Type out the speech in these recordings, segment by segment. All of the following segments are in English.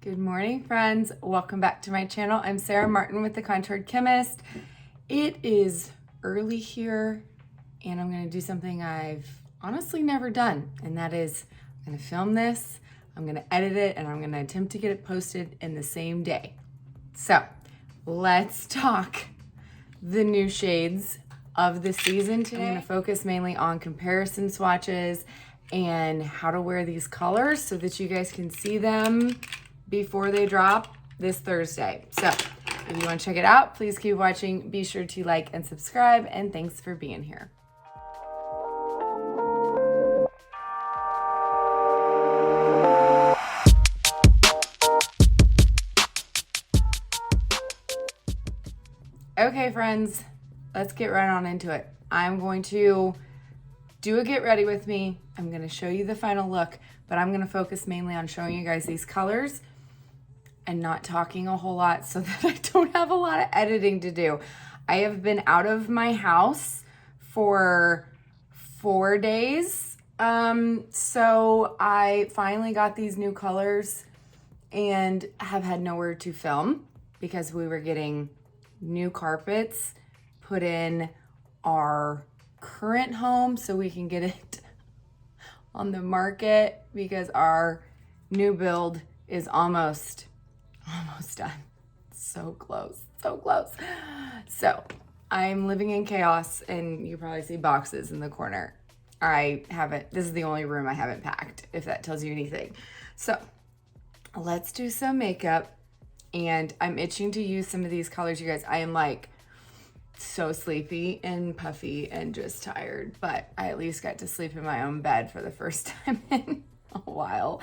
Good morning, friends. Welcome back to my channel. I'm Sarah Martin with The Contoured Chemist. It is early here, and I'm gonna do something I've honestly never done, and that is I'm gonna film this, I'm gonna edit it, and I'm gonna attempt to get it posted in the same day. So let's talk the new shades of the season today. I'm gonna focus mainly on comparison swatches and how to wear these colors so that you guys can see them before they drop this Thursday. So if you want to check it out, please keep watching. Be sure to like and subscribe, and thanks for being here. Okay, friends, let's get right on into it. I'm going to do a get ready with me. I'm going to show you the final look, but I'm going to focus mainly on showing you guys these colors and not talking a whole lot so that I don't have a lot of editing to do. I have been out of my house for 4 days. So I finally got these new colors and have had nowhere to film because we were getting new carpets put in our current home so we can get it on the market because our new build is almost done. So close, so close. So I'm living in chaos, and you probably see boxes in the corner. This is the only room I haven't packed, if that tells you anything. So let's do some makeup, and I'm itching to use some of these colors, you guys. I am like so sleepy and puffy and just tired, but I at least got to sleep in my own bed for the first time in a while.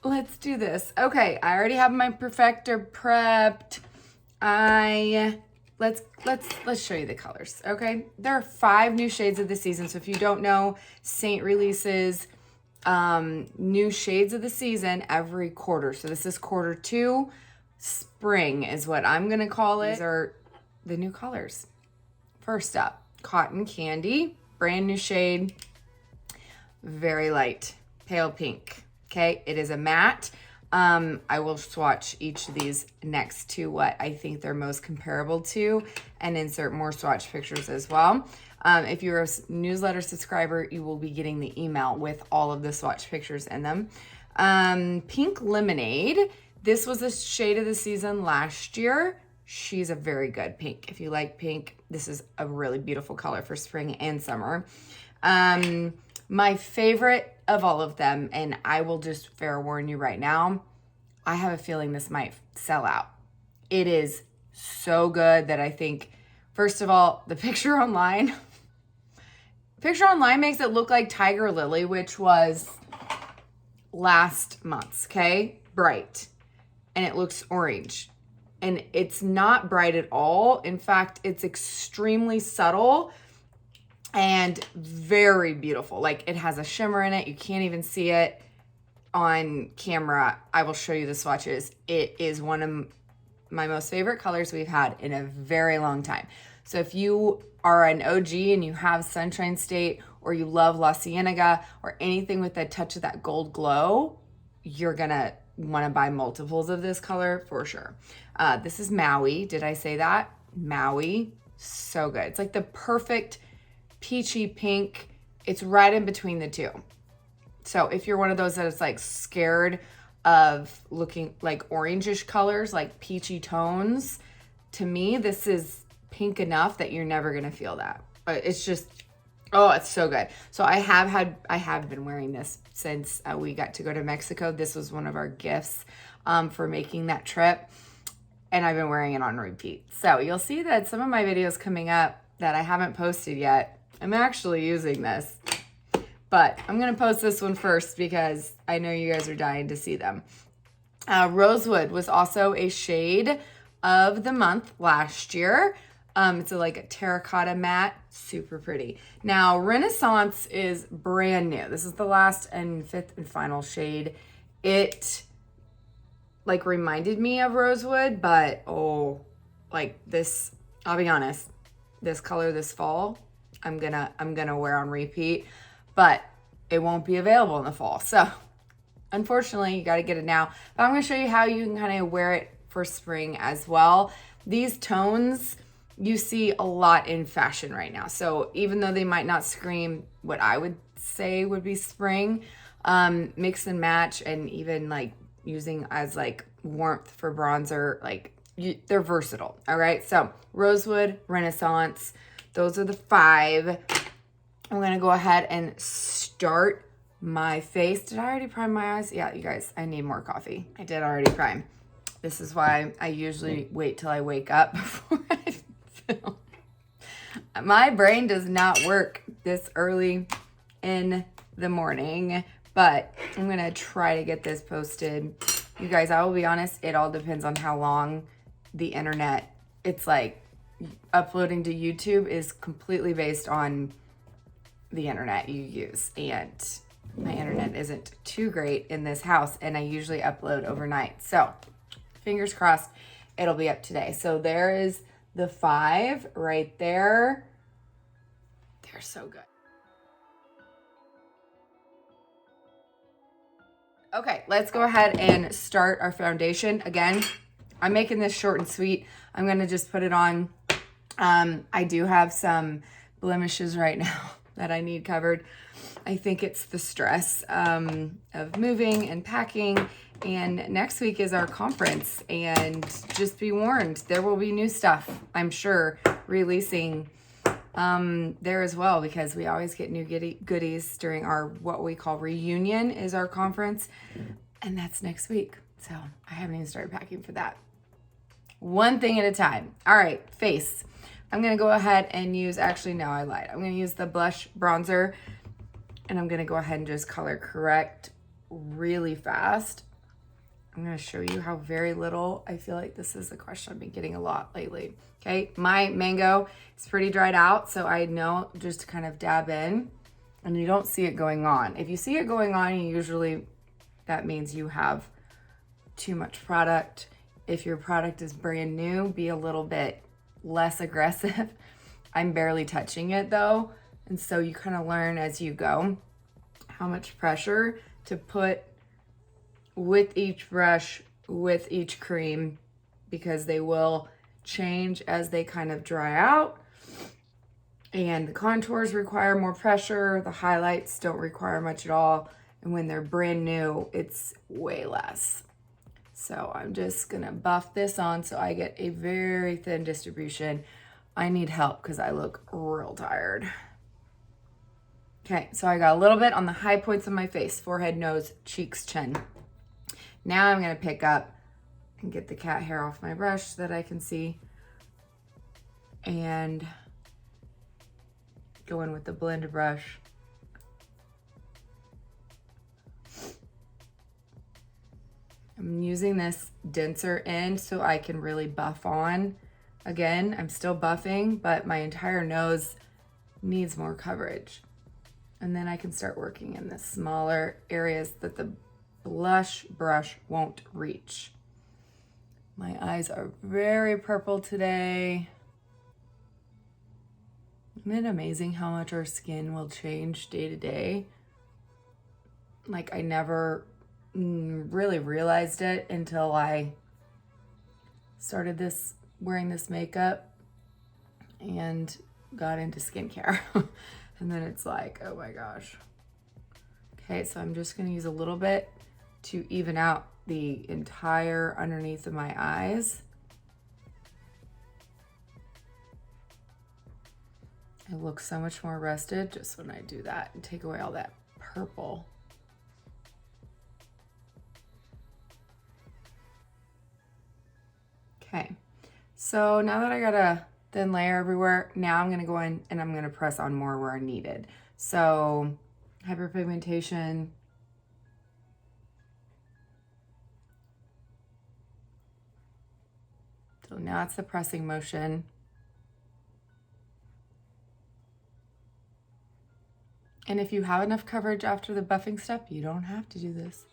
Let's do this. Okay, I already have my perfector prepped. Let's show you the colors, okay? There are 5 new shades of the season, so if you don't know, Seint releases new shades of the season every quarter. So this is quarter 2. Spring is what I'm gonna call it. These are the new colors. First up, Cotton Candy, brand new shade, very light, pale pink. Okay, it is a matte. I will swatch each of these next to what I think they're most comparable to and insert more swatch pictures as well. If you're a newsletter subscriber, you will be getting the email with all of the swatch pictures in them. Pink Lemonade. This was a shade of the season last year. She's a very good pink. If you like pink, this is a really beautiful color for spring and summer. My favorite of all of them, and I will just fair warn you right now, I have a feeling this might sell out. It is so good that I think, first of all, the picture online makes it look like Tiger Lily, which was last month's, okay? Bright. And it looks orange. And it's not bright at all. In fact, it's extremely subtle and very beautiful. Like, it has a shimmer in it. You can't even see it on camera. I will show you the swatches. It is one of my most favorite colors we've had in a very long time. So if you are an OG and you have Sunshine State, or you love La Cienega, or anything with a touch of that gold glow, you're gonna wanna buy multiples of this color for sure. This is Maui. Did I say that? Maui. So good. It's like the perfect peachy pink. It's right in between the two. So if you're one of those that is like scared of looking like orangish colors, like peachy tones, to me, this is pink enough that you're never gonna feel that. It's just, oh, it's so good. So I have been wearing this since we got to go to Mexico. This was one of our gifts for making that trip, and I've been wearing it on repeat. So you'll see that some of my videos coming up that I haven't posted yet, I'm actually using this, but I'm gonna post this one first because I know you guys are dying to see them. Rosewood was also a shade of the month last year. It's like a terracotta matte, super pretty. Now, Renaissance is brand new. This is the last and 5th and final shade. It like reminded me of Rosewood, but like this, I'll be honest, this color this fall, I'm gonna wear on repeat, but it won't be available in the fall. So unfortunately, you got to get it now. But I'm going to show you how you can kind of wear it for spring as well. These tones you see a lot in fashion right now. So even though they might not scream what I would say would be spring, mix and match, and even like using as like warmth for bronzer, like they're versatile. All right. So Rosewood, Renaissance, those are the 5. I'm going to go ahead and start my face. Did I already prime my eyes? Yeah, you guys, I need more coffee. I did already prime. This is why I usually wait till I wake up before I film. My brain does not work this early in the morning, but I'm going to try to get this posted. You guys, I will be honest, it all depends on how long the internet, it's like uploading to YouTube is completely based on the internet you use, and my internet isn't too great in this house, and I usually upload overnight. So fingers crossed it'll be up today. So there is the 5 right there. They're so good. Okay, let's go ahead and start our foundation. Again, I'm making this short and sweet. I'm gonna just put it on. I do have some blemishes right now that I need covered. I think it's the stress of moving and packing. And next week is our conference, and just be warned, there will be new stuff, I'm sure, releasing there as well, because we always get new goodies during our, what we call reunion is our conference, and that's next week. So I haven't even started packing for that. One thing at a time. All right, face. I'm going to go ahead and use, actually, no, I lied. I'm going to use the blush bronzer, and I'm going to go ahead and just color correct really fast. I'm going to show you how very little, I feel like this is a question I've been getting a lot lately. Okay, my mango is pretty dried out, so I know just to kind of dab in, and you don't see it going on. If you see it going on, usually that means you have too much product. If your product is brand new, be a little bit less aggressive. I'm barely touching it though, and so you kind of learn as you go how much pressure to put with each brush, with each cream, because they will change as they kind of dry out. And the contours require more pressure. The highlights don't require much at all. And when they're brand new, it's way less. So I'm just gonna buff this on so I get a very thin distribution. I need help because I look real tired. Okay, so I got a little bit on the high points of my face, forehead, nose, cheeks, chin. Now I'm gonna pick up and get the cat hair off my brush so that I can see, and go in with the blend brush. I'm using this denser end so I can really buff on. Again, I'm still buffing, but my entire nose needs more coverage. And then I can start working in the smaller areas that the blush brush won't reach. My eyes are very purple today. Isn't it amazing how much our skin will change day to day? Like, I never really realized it until I started wearing this makeup and got into skincare. And then it's like, oh my gosh. Okay, so I'm just gonna use a little bit to even out the entire underneath of my eyes. It looks so much more rested just when I do that and take away all that purple. Okay, so now that I got a thin layer everywhere, now I'm gonna go in and I'm gonna press on more where needed. So hyperpigmentation. So now it's the pressing motion. And if you have enough coverage after the buffing step, you don't have to do this.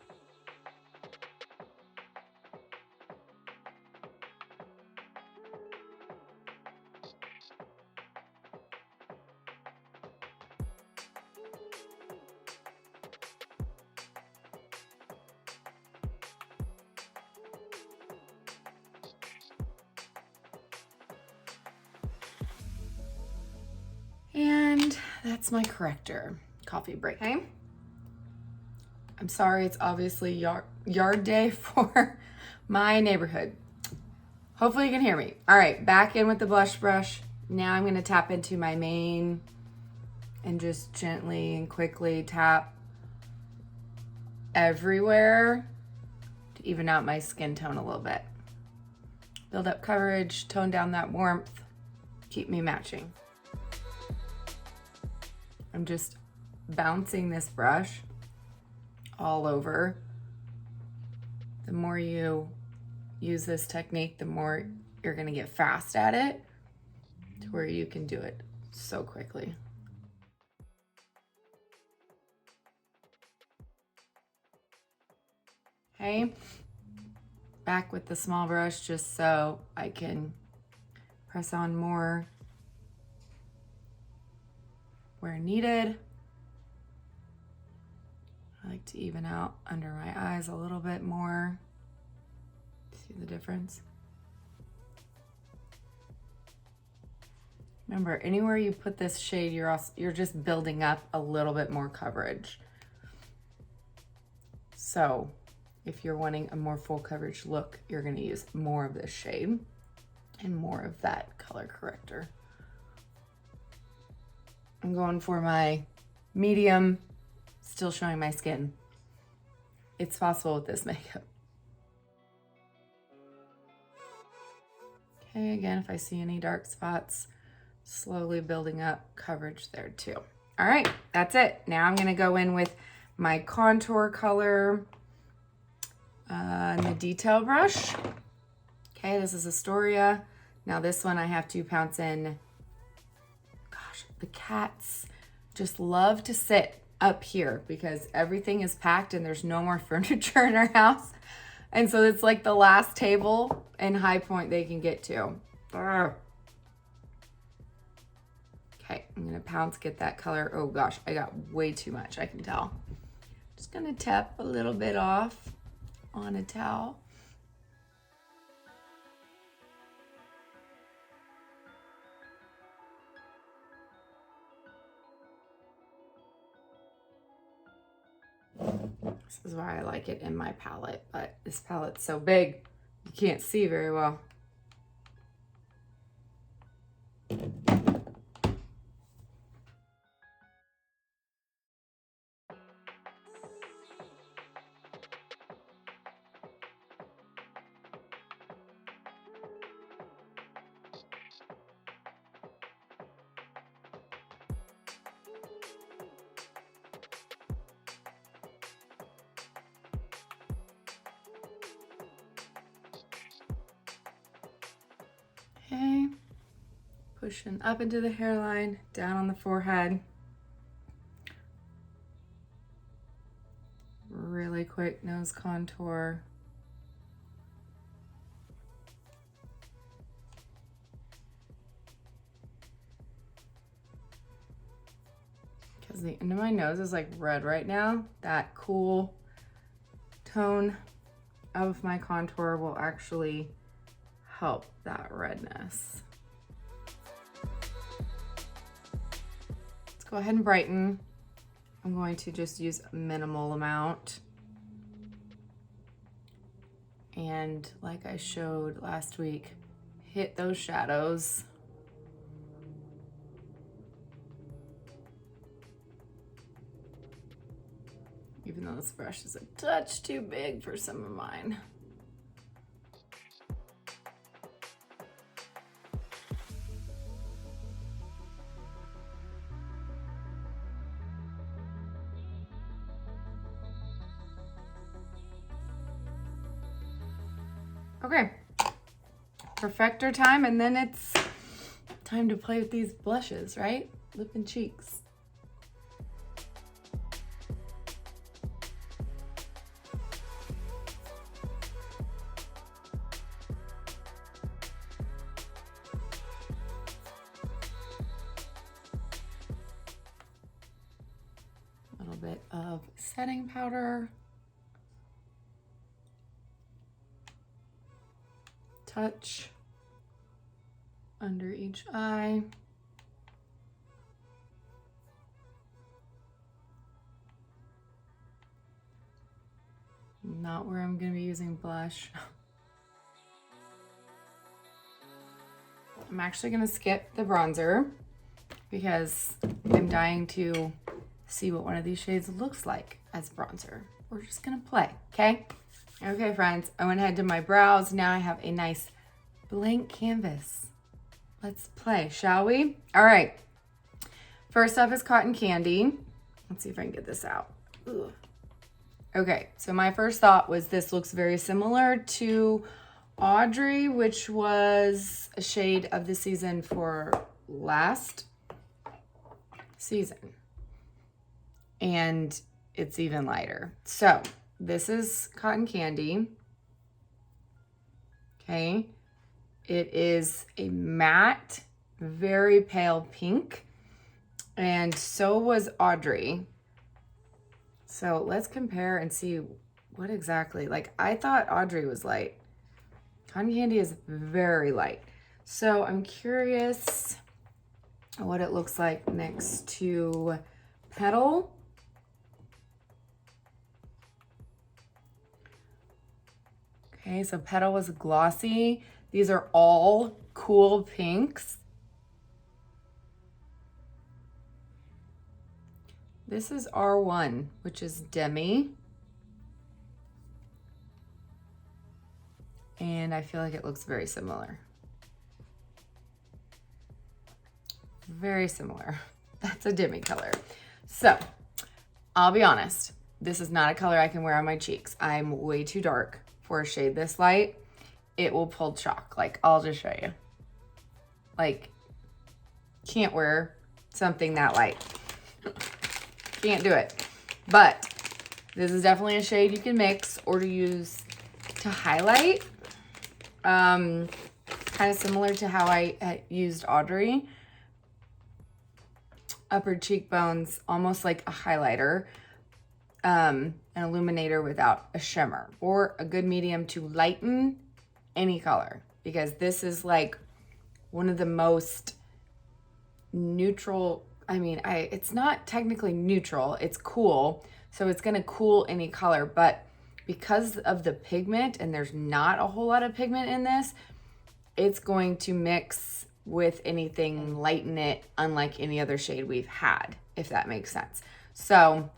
that's my corrector. Coffee break. Okay. I'm sorry, it's obviously yard day for my neighborhood. Hopefully you can hear me. All right, back in with the blush brush. Now I'm gonna tap into my mane and just gently and quickly tap everywhere to even out my skin tone a little bit. Build up coverage, tone down that warmth, keep me matching. I'm just bouncing this brush all over. The more you use this technique, the more you're gonna get fast at it to where you can do it so quickly. Okay, back with the small brush just so I can press on more where needed. I like to even out under my eyes a little bit more. See the difference? Remember, anywhere you put this shade, you're just building up a little bit more coverage. So if you're wanting a more full coverage look, you're gonna use more of this shade and more of that color corrector. I'm going for my medium, still showing my skin. It's possible with this makeup. Okay, again, if I see any dark spots, slowly building up coverage there too. All right, that's it. Now I'm gonna go in with my contour color and the detail brush. Okay, this is Astoria. Now this one I have to pounce in. Gosh, the cats just love to sit up here because everything is packed and there's no more furniture in our house. And so it's like the last table and high point they can get to. Urgh. Okay, I'm gonna pounce, get that color. Oh gosh, I got way too much, I can tell. Just gonna tap a little bit off on a towel. This is why I like it in my palette, but this palette's so big, you can't see very well. Okay, pushing up into the hairline, down on the forehead. Really quick nose contour. Because the end of my nose is like red right now. That cool tone of my contour will actually help that redness. Let's go ahead and brighten. I'm going to just use a minimal amount. And like I showed last week, hit those shadows. Even though this brush is a touch too big for some of mine. Okay, perfector time, and then it's time to play with these blushes, right? Lip and cheeks. A little bit of setting powder. Touch under each eye. Not where I'm gonna be using blush. I'm actually gonna skip the bronzer because I'm dying to see what one of these shades looks like as bronzer. We're just gonna play, okay? Okay, friends, I went ahead to my brows. Now I have a nice blank canvas. Let's play, shall we? All right, first up is Cotton Candy. Let's see if I can get this out. Ugh. Okay, so my first thought was this looks very similar to Audrey, which was a shade of the season for last season. And it's even lighter. So this is Cotton Candy. Okay. It is a matte, very pale pink. And so was Audrey. So let's compare and see what exactly, like I thought Audrey was light. Cotton Candy is very light. So I'm curious what it looks like next to Petal. Okay, so Petal was glossy. These are all cool pinks. This is R1, which is Demi. And I feel like it looks very similar. Very similar. That's a Demi color. So, I'll be honest. This is not a color I can wear on my cheeks. I'm way too dark for a shade this light. It will pull chalk. Like, I'll just show you. Like, can't wear something that light. Can't do it. But this is definitely a shade you can mix or to use to highlight. Kind of similar to how I used Audrey. Upper cheekbones, almost like a highlighter. An illuminator without a shimmer. Or a good medium to lighten any color. Because this is like one of the most neutral, it's not technically neutral, it's cool. So it's gonna cool any color, but because of the pigment, and there's not a whole lot of pigment in this, it's going to mix with anything and lighten it, unlike any other shade we've had, if that makes sense. So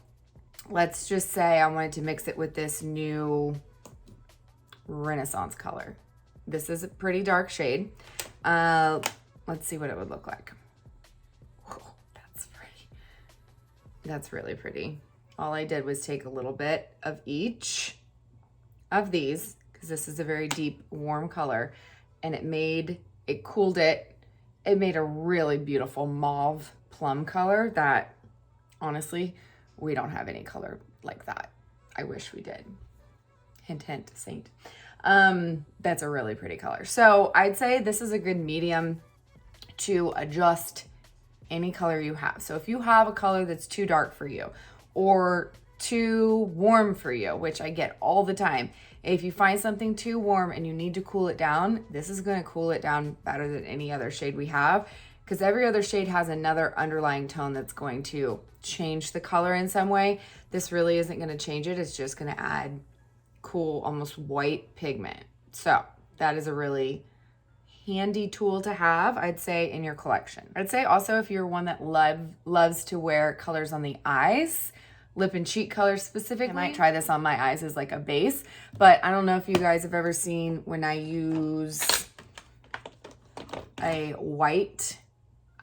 let's just say I wanted to mix it with this new Renaissance color. This is a pretty dark shade. Let's see what it would look like. Oh, that's pretty. That's really pretty. All I did was take a little bit of each of these, because this is a very deep, warm color, and it cooled it. It made a really beautiful mauve plum color that, honestly, we don't have any color like that. I wish we did. Hint, hint, Seint. That's a really pretty color. So I'd say this is a good medium to adjust any color you have. So if you have a color that's too dark for you or too warm for you, which I get all the time, if you find something too warm and you need to cool it down, this is going to cool it down better than any other shade we have, because every other shade has another underlying tone that's going to change the color in some way. This really isn't going to change it. It's just going to add cool, almost white pigment. So that is a really handy tool to have, I'd say, in your collection. I'd say also if you're one that loves to wear colors on the eyes, lip and cheek colors specifically, I might try this on my eyes as like a base, but I don't know if you guys have ever seen when I use a white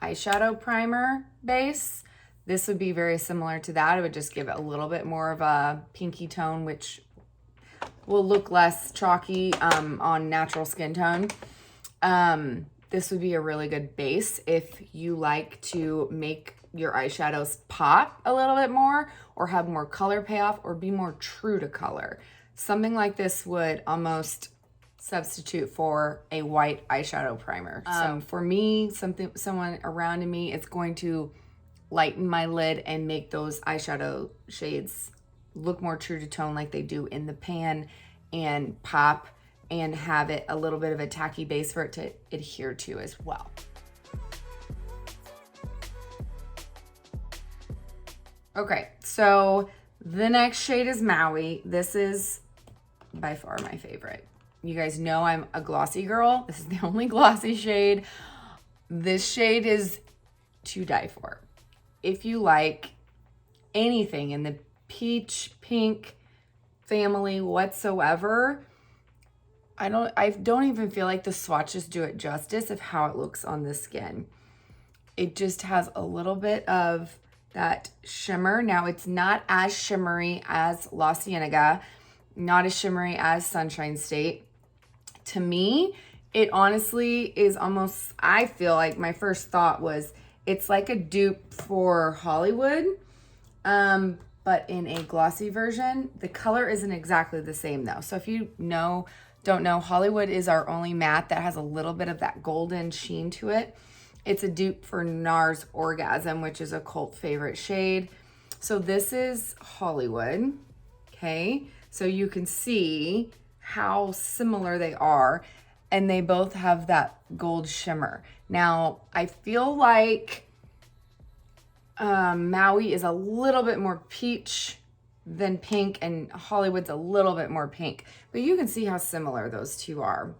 eyeshadow primer base. This would be very similar to that. It would just give it a little bit more of a pinky tone, which will look less chalky on natural skin tone. This would be a really good base if you like to make your eyeshadows pop a little bit more, or have more color payoff, or be more true to color. Something like this would almost substitute for a white eyeshadow primer. So for me, someone around me, it's going to lighten my lid and make those eyeshadow shades look more true to tone like they do in the pan, and pop and have it a little bit of a tacky base for it to adhere to as well. Okay, so the next shade is Maui. This is by far my favorite. You guys know I'm a glossy girl. This is the only glossy shade. This shade is to die for. If you like anything in the peach, pink family whatsoever, I don't even feel like the swatches do it justice of how it looks on the skin. It just has a little bit of that shimmer. Now, it's not as shimmery as La Cienega, not as shimmery as Sunshine State. To me, it honestly is almost, I feel like my first thought was it's like a dupe for Hollywood, but in a glossy version. The color isn't exactly the same though. So if you don't know, Hollywood is our only matte that has a little bit of that golden sheen to it. It's a dupe for NARS Orgasm, which is a cult favorite shade. So this is Hollywood, okay? So you can see how similar they are, and they both have that gold shimmer. Now, I feel like Maui is a little bit more peach than pink, and Hollywood's a little bit more pink, but you can see how similar those two are.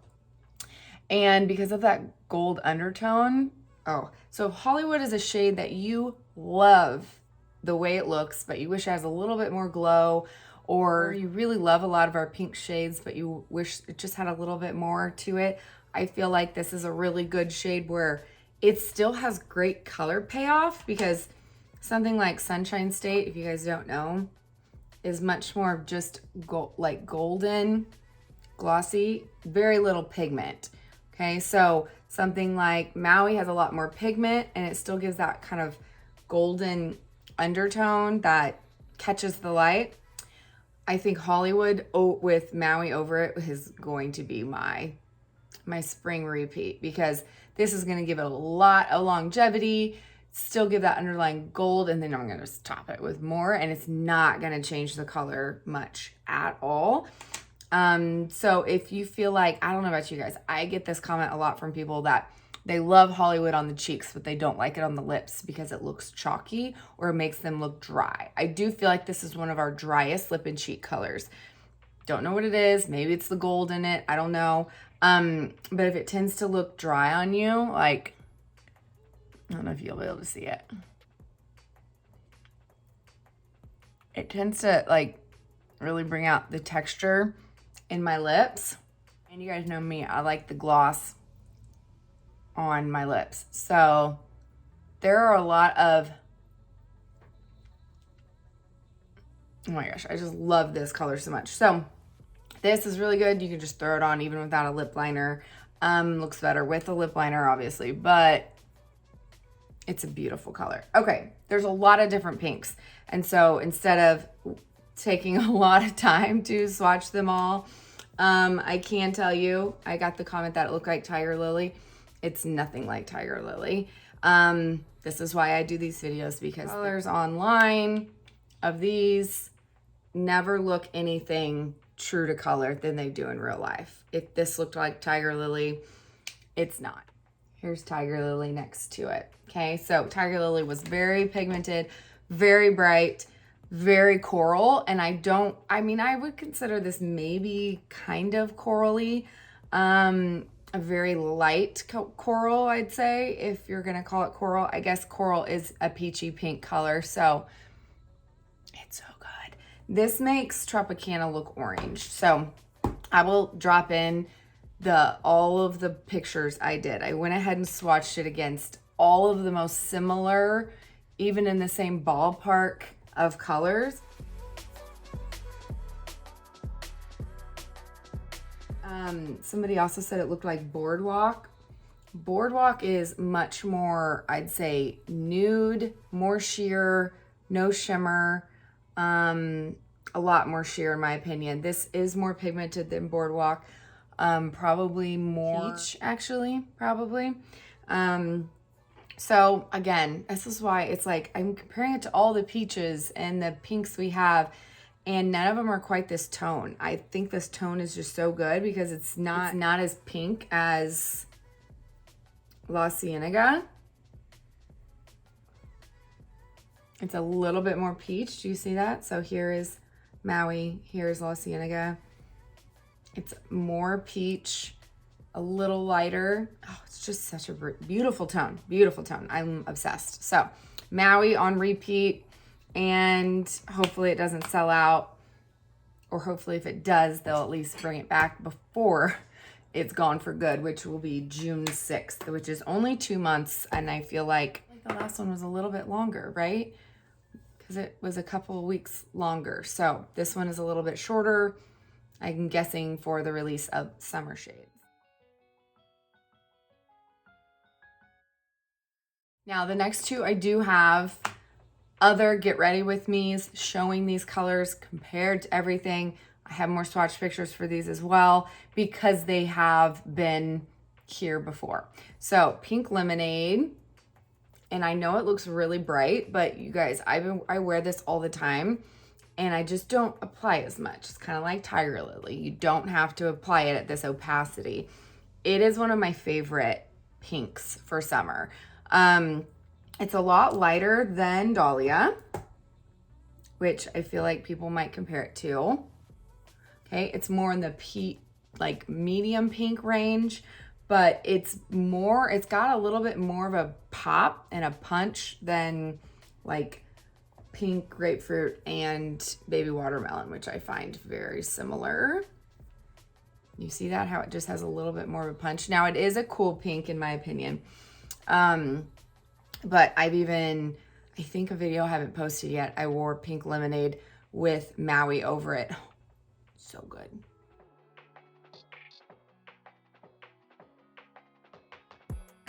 And because of that gold undertone, so Hollywood is a shade that you love the way it looks, but you wish it has a little bit more glow, or you really love a lot of our pink shades, but you wish it just had a little bit more to it. I feel like this is a really good shade where it still has great color payoff, because something like Sunshine State, if you guys don't know, is much more of just like golden, glossy, very little pigment. Okay, so something like Maui has a lot more pigment, and it still gives that kind of golden undertone that catches the light. I think Hollywood with Maui over it is going to be my spring repeat, because this is going to give it a lot of longevity, still give that underlying gold, and then I'm going to top it with more, and it's not going to change the color much at all. So if you feel like, I don't know about you guys, I get this comment a lot from people that they love Hollywood on the cheeks, but they don't like it on the lips because it looks chalky or it makes them look dry. I do feel like this is one of our driest lip and cheek colors. Don't know what it is. Maybe it's the gold in it. I don't know. But if it tends to look dry on you, like, I don't know if you'll be able to see it. It tends to like really bring out the texture in my lips. And you guys know me, I like the gloss on my lips. So there are a lot of, oh my gosh, I just love this color so much. So this is really good. You can just throw it on even without a lip liner. Looks better with a lip liner, obviously, but it's a beautiful color. Okay, there's a lot of different pinks. And so instead of taking a lot of time to swatch them all, I can tell you, I got the comment that it looked like Tiger Lily. It's nothing like Tiger Lily. This is why I do these videos, because colors online of these never look anything true to color than they do in real life. If this looked like Tiger Lily, it's not. Here's Tiger Lily next to it. Okay, so Tiger Lily was very pigmented, very bright, very coral, and I would consider this maybe kind of corally, a very light coral, I'd say, if you're gonna call it coral. I guess coral is a peachy pink color, so it's so good. This makes Tropicana look orange. So I will drop in all of the pictures I did. I went ahead and swatched it against all of the most similar, even in the same ballpark of colors. Somebody also said it looked like Boardwalk. Boardwalk is much more, I'd say, nude, more sheer, no shimmer, a lot more sheer in my opinion. This is more pigmented than Boardwalk, probably more peach, actually, probably. So again, this is why it's like I'm comparing it to all the peaches and the pinks we have, and none of them are quite this tone. I think this tone is just so good because it's not as pink as La Cienega. It's a little bit more peach. Do you see that? So here is Maui, here's La Cienega. It's more peach, a little lighter. Oh, it's just such a beautiful tone. Beautiful tone. I'm obsessed. So Maui on repeat, and hopefully it doesn't sell out, or hopefully if it does, they'll at least bring it back before it's gone for good, which will be June 6th, which is only 2 months. And I feel like the last one was a little bit longer, right? Because it was a couple of weeks longer. So this one is a little bit shorter, I'm guessing for the release of summer shades. Now the next two, I do have other get ready with me's showing these colors compared to everything. I have more swatch pictures for these as well because they have been here before. So pink lemonade, and I know it looks really bright, but you guys, I wear this all the time and I just don't apply as much. It's kind of like Tiger Lily. You don't have to apply it at this opacity. It is one of my favorite pinks for summer. It's a lot lighter than Dahlia, which I feel like people might compare it to. Okay, it's more in the like medium pink range, but it's got a little bit more of a pop and a punch than like pink grapefruit and baby watermelon, which I find very similar. You see that, how it just has a little bit more of a punch. Now it is a cool pink in my opinion. But I think a video I haven't posted yet, I wore pink lemonade with Maui over it. So good.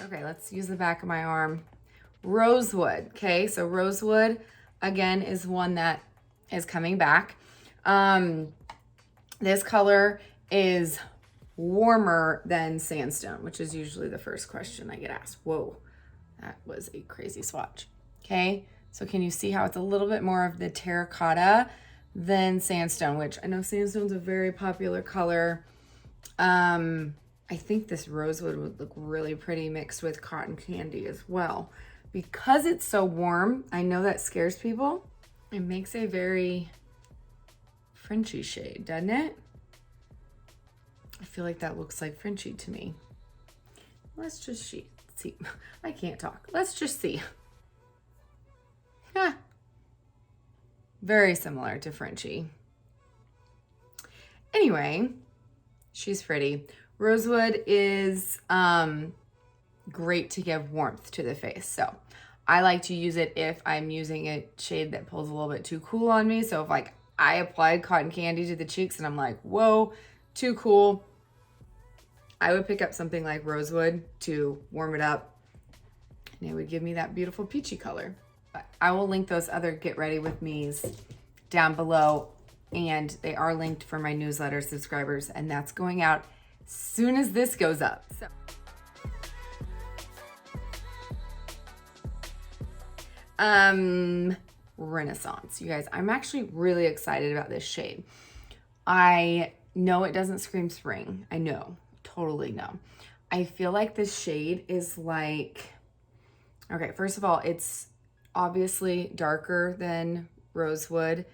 Okay, let's use the back of my arm. Rosewood, okay? So Rosewood, again, is one that is coming back. This color is warmer than sandstone, which is usually the first question I get asked. Whoa, that was a crazy swatch. Okay, so can you see how it's a little bit more of the terracotta than sandstone, which I know sandstone's a very popular color. I think this rosewood would look really pretty mixed with cotton candy as well. Because it's so warm, I know that scares people. It makes a very Frenchy shade, doesn't it? I feel like that looks like Frenchy to me. Let's just see. I can't talk. Let's just see. Huh. Very similar to Frenchy. Anyway, she's pretty. Rosewood is great to give warmth to the face. So I like to use it if I'm using a shade that pulls a little bit too cool on me. So if like I applied cotton candy to the cheeks and I'm like, whoa, too cool, I would pick up something like Rosewood to warm it up, and it would give me that beautiful peachy color. But I will link those other Get Ready With Me's down below, and they are linked for my newsletter subscribers, and that's going out as soon as this goes up. So Renaissance, you guys, I'm actually really excited about this shade. I know it doesn't scream spring. I know, totally know. I feel like this shade is like, okay, first of all, it's obviously darker than Rosewood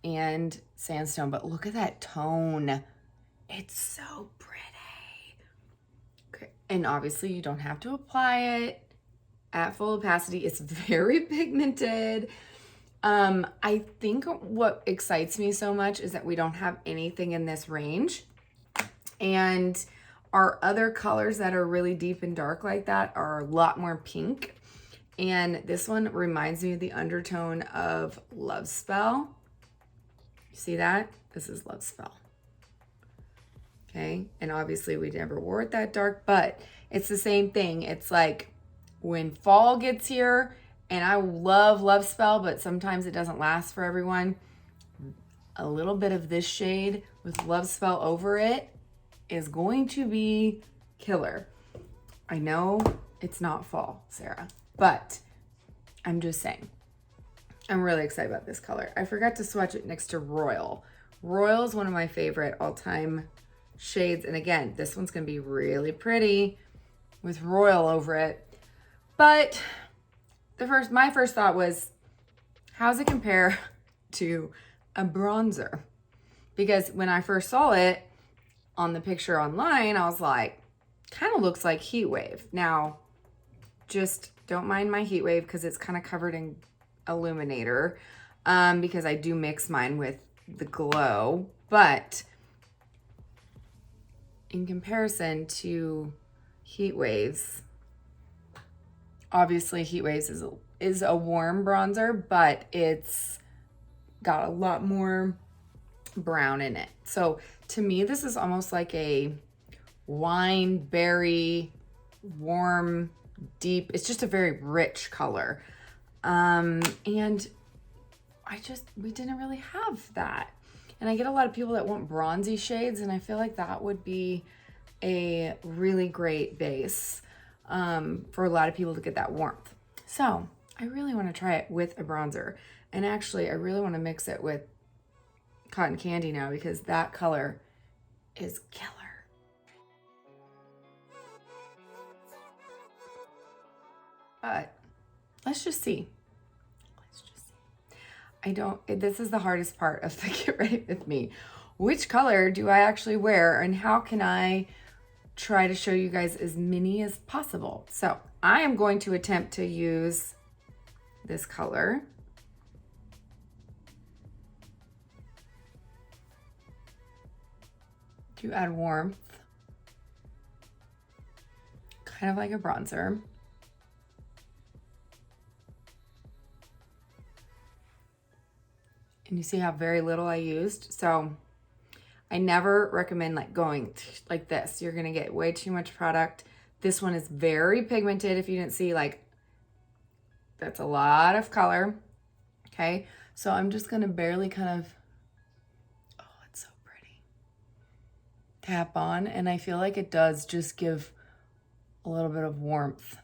and Sandstone, but look at that tone. It's so pretty. Okay, and obviously you don't have to apply it at full opacity. It's very pigmented. I think what excites me so much is that we don't have anything in this range, and our other colors that are really deep and dark like that are a lot more pink. And this one reminds me of the undertone of Love Spell. You see that? This is Love Spell. Okay, and obviously we never wore it that dark, but it's the same thing. It's like when fall gets here, and I love Love Spell, but sometimes it doesn't last for everyone. A little bit of this shade with Love Spell over it is going to be killer. I know it's not fall, Sarah, but I'm just saying. I'm really excited about this color. I forgot to swatch it next to Royal. Royal is one of my favorite all-time shades. And again, this one's gonna be really pretty with Royal over it. But my first thought was, how's it compare to a bronzer? Because when I first saw it, on the picture online, I was like, kind of looks like Heat Wave. Now, just don't mind my Heat Wave because it's kind of covered in illuminator, because I do mix mine with the glow. But in comparison to Heat Waves, obviously Heat Waves is a warm bronzer, but it's got a lot more brown in it. So to me, this is almost like a wine berry, warm, deep. It's just a very rich color. And we didn't really have that. And I get a lot of people that want bronzy shades, and I feel like that would be a really great base for a lot of people to get that warmth. So I really want to try it with a bronzer. And actually, I really want to mix it with Cotton Candy now because that color is killer. But let's just see. This is the hardest part of the Get Ready With Me. Which color do I actually wear, and how can I try to show you guys as many as possible? So I am going to attempt to use this color. To add warmth, kind of like a bronzer. And you see how very little I used. So I never recommend like going like this. You're gonna get way too much product. This one is very pigmented. If you didn't see, like, that's a lot of color. Okay, so I'm just gonna barely kind of, oh, it's so pretty, tap on, and I feel like it does just give a little bit of warmth.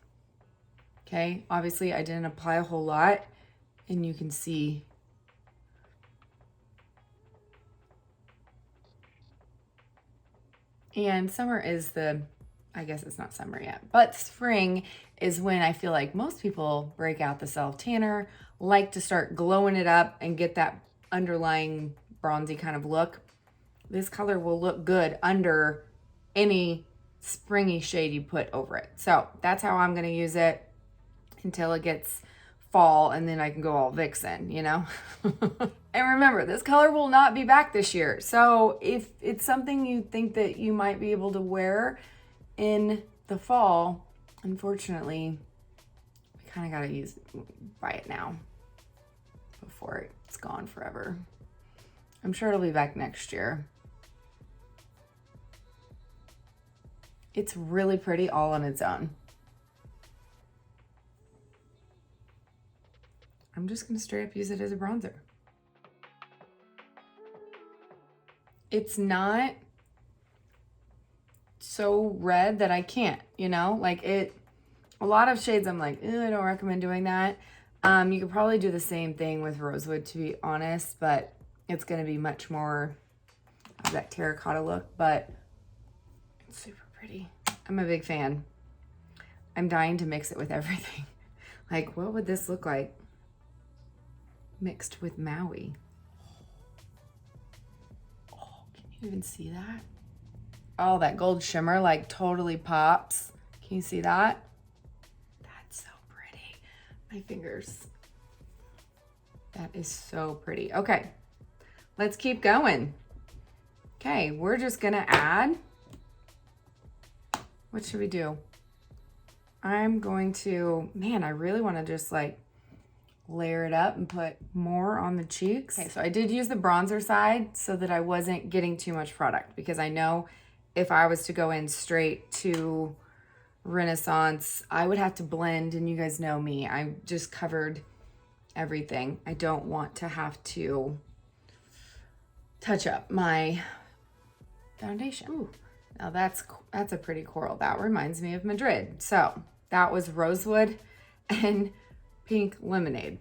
Okay, obviously I didn't apply a whole lot, and you can see and summer is I guess it's not summer yet, but spring is when I feel like most people break out the self tanner, like to start glowing it up and get that underlying bronzy kind of look. This color will look good under any springy shade you put over it. So that's how I'm gonna use it until it gets fall, and then I can go all vixen, you know? And remember, this color will not be back this year. So if it's something you think that you might be able to wear in the fall, unfortunately, we kind of got to buy it now before it's gone forever. I'm sure it'll be back next year. It's really pretty all on its own. I'm just gonna straight up use it as a bronzer. It's not so red that I can't, you know? Like a lot of shades I'm like, I don't recommend doing that. You could probably do the same thing with rosewood, to be honest, but it's gonna be much more of that terracotta look, but it's super pretty. I'm a big fan. I'm dying to mix it with everything. Like, what would this look like mixed with Maui? Oh, can you even see that? Oh, that gold shimmer like totally pops. Can you see that? That's so pretty. My fingers. That is so pretty. Okay, let's keep going. Okay, we're just gonna add, what should we do? I'm going to, man, I really wanna just like layer it up and put more on the cheeks. Okay, so I did use the bronzer side so that I wasn't getting too much product, because I know if I was to go in straight to Renaissance, I would have to blend, and you guys know me, I just covered everything. I don't want to have to touch up my foundation. Ooh, now that's a pretty coral. That reminds me of Madrid. So that was rosewood and pink lemonade.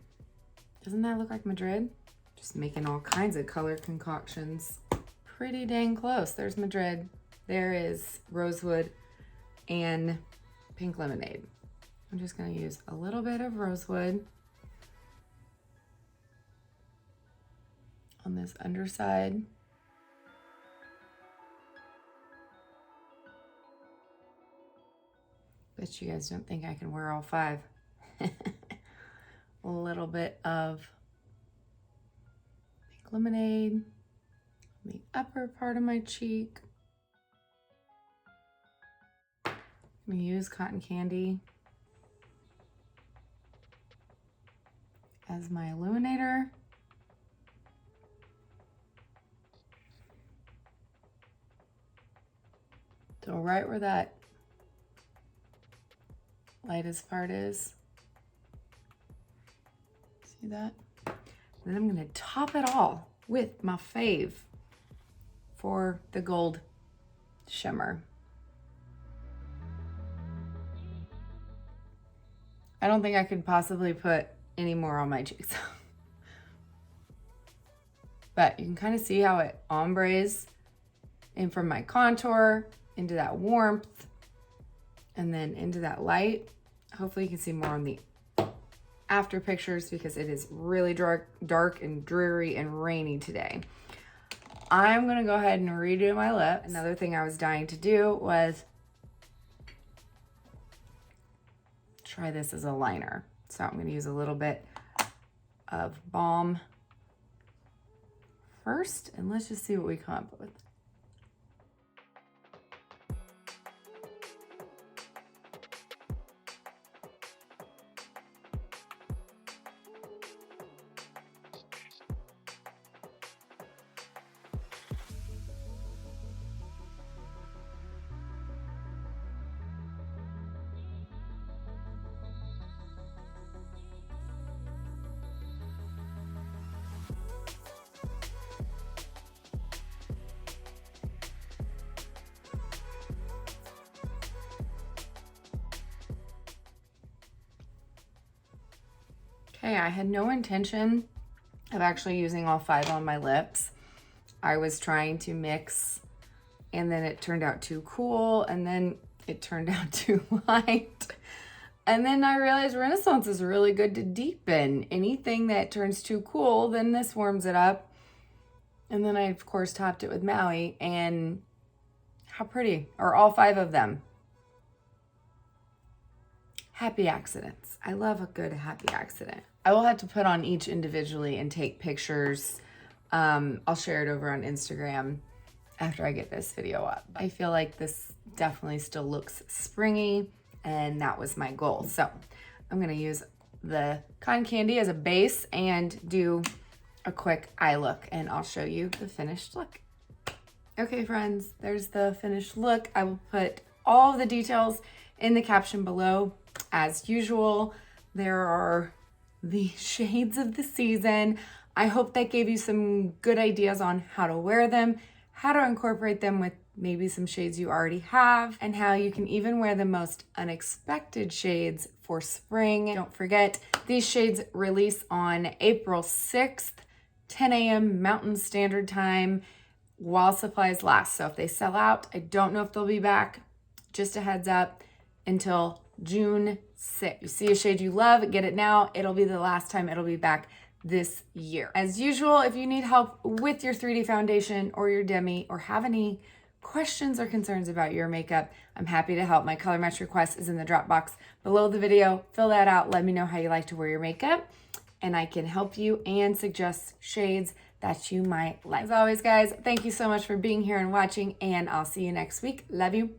Doesn't that look like Madrid? Just making all kinds of color concoctions. Pretty dang close. There's Madrid. There is rosewood and pink lemonade. I'm just gonna use a little bit of rosewood on this underside. Bet you guys don't think I can wear all 5. A little bit of pink lemonade on the upper part of my cheek. I'm gonna use cotton candy as my illuminator. So right where that lightest part is. See that? Then I'm gonna top it all with my fave for the gold shimmer. I don't think I could possibly put any more on my cheeks. But you can kind of see how it ombres in from my contour into that warmth and then into that light. Hopefully you can see more on the after pictures because it is really dark and dreary and rainy today. I'm gonna go ahead and redo my lips. Another thing I was dying to do was try this as a liner. So I'm gonna use a little bit of balm first, and let's just see what we come up with. Okay, I had no intention of actually using all 5 on my lips. I was trying to mix, and then it turned out too cool, and then it turned out too light. And then I realized Renaissance is really good to deepen. Anything that turns too cool, then this warms it up. And then I, of course, topped it with Maui, and how pretty, or all 5 of them. Happy accidents. I love a good happy accident. I will have to put on each individually and take pictures. I'll share it over on Instagram after I get this video up. I feel like this definitely still looks springy, and that was my goal. So I'm gonna use the cotton candy as a base and do a quick eye look, and I'll show you the finished look. Okay, friends, there's the finished look. I will put all of the details in the caption below. As usual, there are the shades of the season. I hope that gave you some good ideas on how to wear them, how to incorporate them with maybe some shades you already have, and how you can even wear the most unexpected shades for spring. Don't forget, these shades release on April 6th, 10 a.m. Mountain Standard Time while supplies last. So if they sell out, I don't know if they'll be back. Just a heads up, until June 6th. You see a shade you love, get it now. It'll be the last time it'll be back this year. As usual, if you need help with your 3D foundation or your Demi, or have any questions or concerns about your makeup, I'm happy to help. My color match request is in the drop box below the video. Fill that out. Let me know how you like to wear your makeup, and I can help you and suggest shades that you might like. As always, guys, thank you so much for being here and watching, and I'll see you next week. Love you.